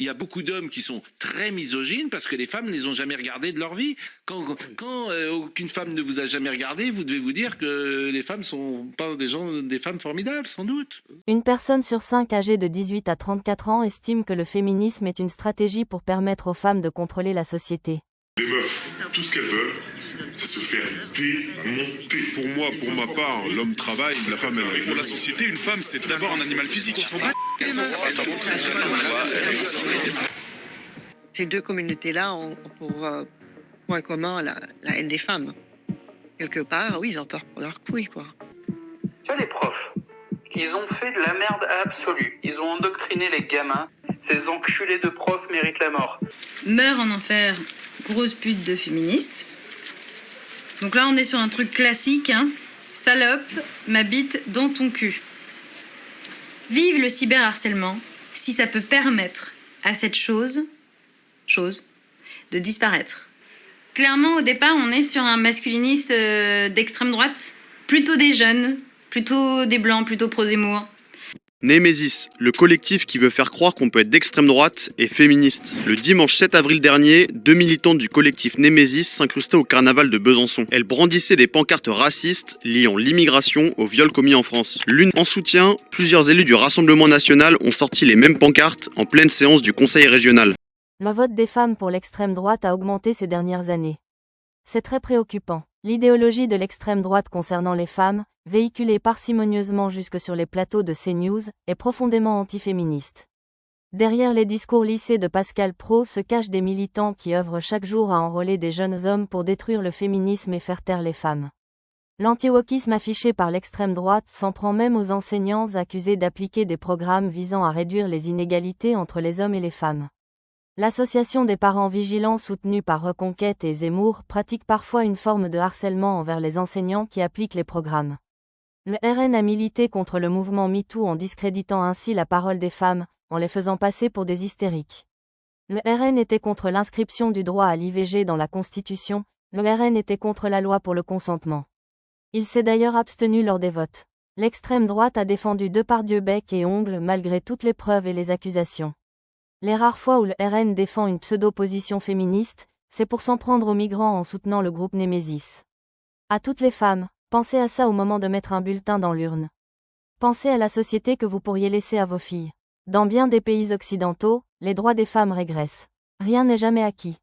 Il y a beaucoup d'hommes qui sont très misogynes parce que les femmes ne les ont jamais regardés de leur vie. Quand aucune femme ne vous a jamais regardé, vous devez vous dire que les femmes sont pas des femmes formidables, sans doute. Une personne sur 5 âgée de 18 à 34 ans estime que le féminisme est une stratégie pour permettre aux femmes de contrôler la société. Les meufs, tout ce qu'elles veulent, c'est se faire démonter. Pour moi, pour ma part, l'homme travaille, la femme elle. Pour la société, une femme c'est d'abord un animal physique. Ces deux communautés-là ont pour point commun la haine des femmes. Quelque part, oui, ils ont peur pour leurs couilles, quoi. Tu vois, les profs, ils ont fait de la merde absolue. Ils ont endoctriné les gamins. Ces enculés de profs méritent la mort. Meurt en enfer, grosse pute de féministe. Donc là, on est sur un truc classique, hein. Salope, ma bite dans ton cul. Vive le cyberharcèlement, si ça peut permettre à cette chose de disparaître. Clairement, au départ, on est sur un masculiniste d'extrême droite. Plutôt des jeunes, plutôt des blancs, plutôt pro-Zemmour. Némésis, le collectif qui veut faire croire qu'on peut être d'extrême droite et féministe. Le dimanche 7 avril dernier, 2 militantes du collectif Némésis s'incrustaient au carnaval de Besançon. Elles brandissaient des pancartes racistes liant l'immigration aux viols commis en France. L'une en soutien, plusieurs élus du Rassemblement national ont sorti les mêmes pancartes en pleine séance du conseil régional. Le vote des femmes pour l'extrême droite a augmenté ces dernières années. C'est très préoccupant. L'idéologie de l'extrême droite concernant les femmes, véhiculée parcimonieusement jusque sur les plateaux de CNews, est profondément antiféministe. Derrière les discours lissés de Pascal Praud se cachent des militants qui œuvrent chaque jour à enrôler des jeunes hommes pour détruire le féminisme et faire taire les femmes. L'anti-wokisme affiché par l'extrême droite s'en prend même aux enseignants accusés d'appliquer des programmes visant à réduire les inégalités entre les hommes et les femmes. L'association des parents vigilants soutenue par Reconquête et Zemmour pratique parfois une forme de harcèlement envers les enseignants qui appliquent les programmes. Le RN a milité contre le mouvement MeToo en discréditant ainsi la parole des femmes, en les faisant passer pour des hystériques. Le RN était contre l'inscription du droit à l'IVG dans la Constitution, le RN était contre la loi pour le consentement. Il s'est d'ailleurs abstenu lors des votes. L'extrême droite a défendu Depardieu bec et ongles malgré toutes les preuves et les accusations. Les rares fois où le RN défend une pseudo-position féministe, c'est pour s'en prendre aux migrants en soutenant le groupe Némésis. À toutes les femmes, pensez à ça au moment de mettre un bulletin dans l'urne. Pensez à la société que vous pourriez laisser à vos filles. Dans bien des pays occidentaux, les droits des femmes régressent. Rien n'est jamais acquis.